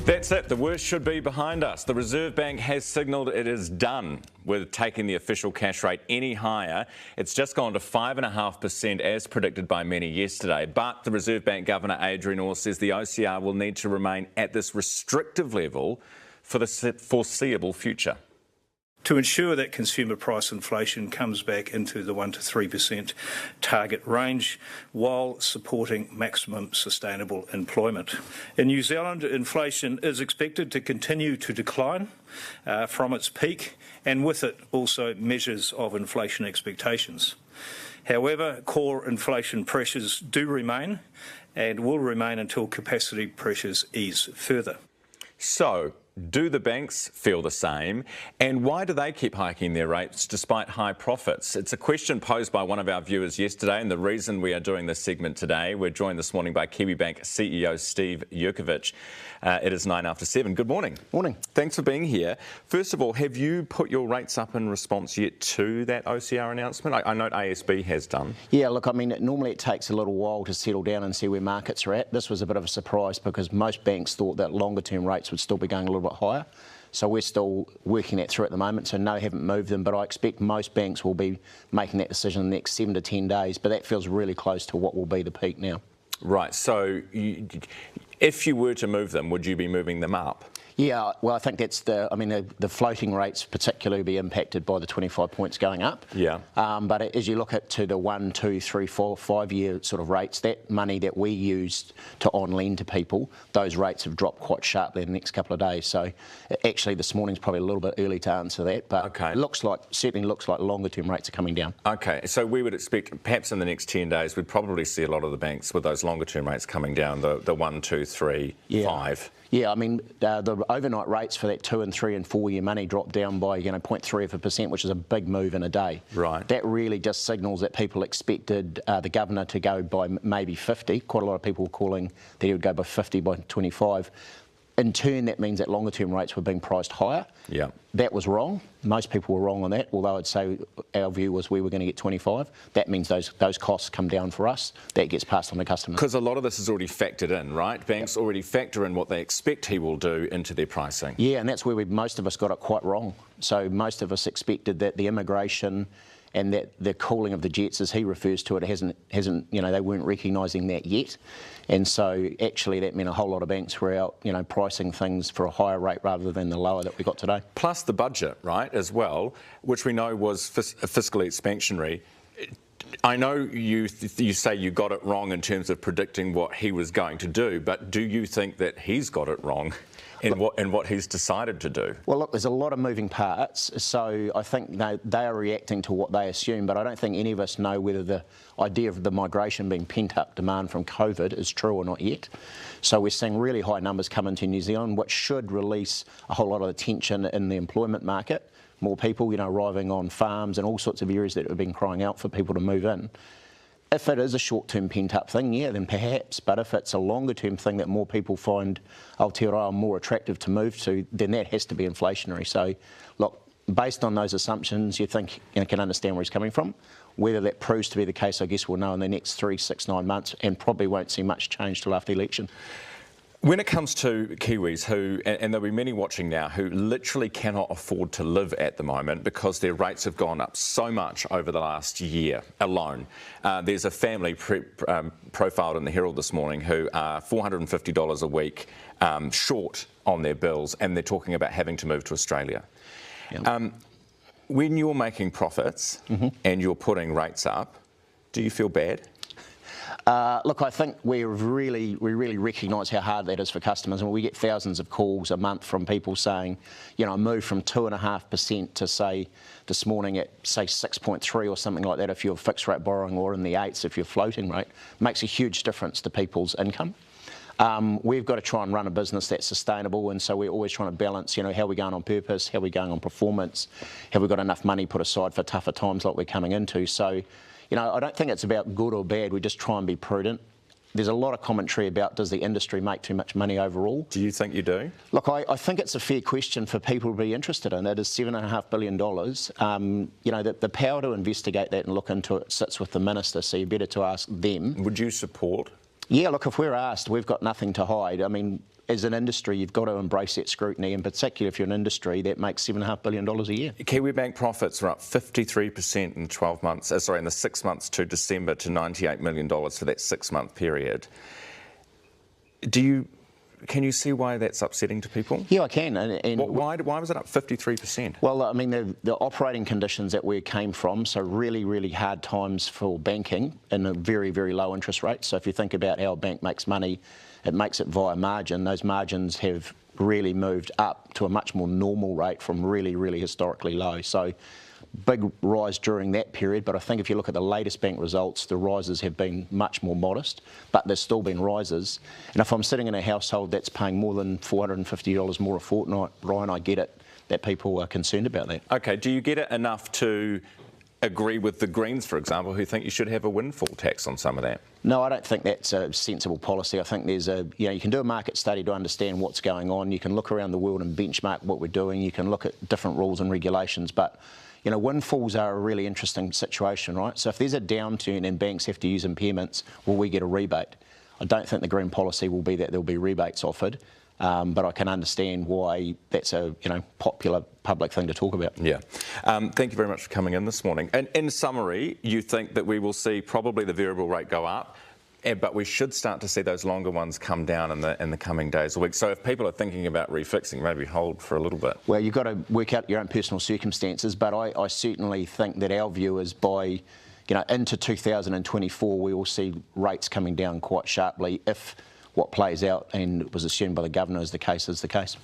That's it. The worst should be behind us. The Reserve Bank has signalled it is done with taking the official cash rate any higher. It's just gone to 5.5% as predicted by many yesterday. But the Reserve Bank Governor Adrian Orr says the OCR will need to remain at this restrictive level for the foreseeable future. To ensure that consumer price inflation comes back into the 1 to 3% target range while supporting maximum sustainable employment. In New Zealand, inflation is expected to continue to decline from its peak, and with it also measures of inflation expectations. However, core inflation pressures do remain and will remain until capacity pressures ease further. So, do the banks feel the same? And why do they keep hiking their rates despite high profits? It's a question posed by one of our viewers yesterday, and the reason we are doing this segment today, we're joined this morning by Kiwibank CEO Steve Jurkovic. It is 7:09. Good morning. Morning. Thanks for being here. First of all, have you put your rates up in response yet to that OCR announcement? I note ASB has done. Yeah, look, I mean, normally it takes a little while to settle down and see where markets are at. This was a bit of a surprise because most banks thought that longer term rates would still be going a little bit higher. So we're still working that through at the moment. So no, haven't moved them, but I expect most banks will be making that decision in the next 7 to 10 days. But that feels really close to what will be the peak now. Right. So if you were to move them, would you be moving them up? Yeah, well, I think that's the floating rates particularly be impacted by the 25 points going up. Yeah. But as you look at to the 1, 2, 3, 4, 5 year sort of rates, that money that we used to on-lend to people, those rates have dropped quite sharply in the next couple of days. So actually this morning's probably a little bit early to answer that, but okay. certainly looks like longer term rates are coming down. Okay, so we would expect perhaps in the next 10 days we'd probably see a lot of the banks with those longer term rates coming down, the 1, 2, 3, 5. Yeah, I mean, the overnight rates for that 2 and 3 and 4 year money dropped down by 0.3%, which is a big move in a day. Right. That really just signals that people expected the governor to go by maybe 50. Quite a lot of people were calling that he would go by 50 by 25. In turn, that means that longer term rates were being priced higher. Yeah. That was wrong. Most people were wrong on that, although I'd say our view was we were going to get 25. That means those costs come down for us. That gets passed on to customers. Because a lot of this is already factored in, right? Banks already factor in what they expect he will do into their pricing. Yeah, and that's where most of us got it quite wrong. So most of us expected that the immigration and that the cooling of the jets, as he refers to it, hasn't they weren't recognising that yet. And so actually that meant a whole lot of banks were out, pricing things for a higher rate rather than the lower that we got today. Plus the budget, right, as well, which we know was fiscally expansionary. I know you say you got it wrong in terms of predicting what he was going to do, but do you think that he's got it wrong in what he's decided to do? Well, look, there's a lot of moving parts, so I think they are reacting to what they assume, but I don't think any of us know whether the idea of the migration being pent-up demand from COVID is true or not yet. So we're seeing really high numbers come into New Zealand, which should release a whole lot of the tension in the employment market. More people, arriving on farms and all sorts of areas that have been crying out for people to move in. If it is a short-term pent-up thing, yeah, then perhaps. But if it's a longer-term thing that more people find Aotearoa more attractive to move to, then that has to be inflationary. So, look, based on those assumptions, you think can understand where he's coming from. Whether that proves to be the case, I guess we'll know in the next 3, 6, 9 months, and probably won't see much change till after the election. When it comes to Kiwis who, and there'll be many watching now, who literally cannot afford to live at the moment because their rates have gone up so much over the last year alone. There's a family profiled in the Herald this morning who are $450 a week short on their bills, and they're talking about having to move to Australia. Yep. When you're making profits and you're putting rates up, do you feel bad? Look, I think we really recognise how hard that is for customers, and we get thousands of calls a month from people saying, I moved from 2.5% to say this morning at say 6.3 or something like that if you're fixed rate borrowing, or in the 8s if you're floating rate. Makes a huge difference to people's income. We've got to try and run a business that's sustainable, and so we're always trying to balance, how we're going on purpose, how we're going on performance, have we got enough money put aside for tougher times like we're coming into. So, I don't think it's about good or bad. We just try and be prudent. There's a lot of commentary about does the industry make too much money overall. Do you think you do? Look, I think it's a fair question for people to be interested in. It is $7.5 billion. The power to investigate that and look into it sits with the minister, so you're better to ask them. Would you support? Yeah, look, if we're asked, we've got nothing to hide. I mean, as an industry, you've got to embrace that scrutiny, in particular if you're an industry that makes $7.5 billion a year. Kiwibank profits are up 53% in 12 months, in the 6 months to December, to $98 million for that 6-month period. Can you see why that's upsetting to people? Yeah, I can. And why was it up 53%? Well, I mean, the operating conditions that we came from, so really, really hard times for banking and a very, very low interest rate. So if you think about how a bank makes money, it makes it via margin. Those margins have really moved up to a much more normal rate from really, really historically low. So big rise during that period, but I think if you look at the latest bank results, the rises have been much more modest, but there's still been rises. And if I'm sitting in a household that's paying more than $450 more a fortnight, Ryan, I get it that people are concerned about that. Okay, do you get it enough to agree with the Greens, for example, who think you should have a windfall tax on some of that? No, I don't think that's a sensible policy. I think there's you can do a market study to understand what's going on. You can look around the world and benchmark what we're doing. You can look at different rules and regulations, but windfalls are a really interesting situation, right? So if there's a downturn and banks have to use impairments, will we get a rebate? I don't think the Green policy will be that there'll be rebates offered, but I can understand why that's a popular public thing to talk about. Yeah. Thank you very much for coming in this morning. And in summary, you think that we will see probably the variable rate go up, but we should start to see those longer ones come down in the coming days or weeks. So if people are thinking about refixing, maybe hold for a little bit. Well, you've got to work out your own personal circumstances, but I certainly think that our view is by into 2024 we will see rates coming down quite sharply if what plays out and was assumed by the Governor is the case.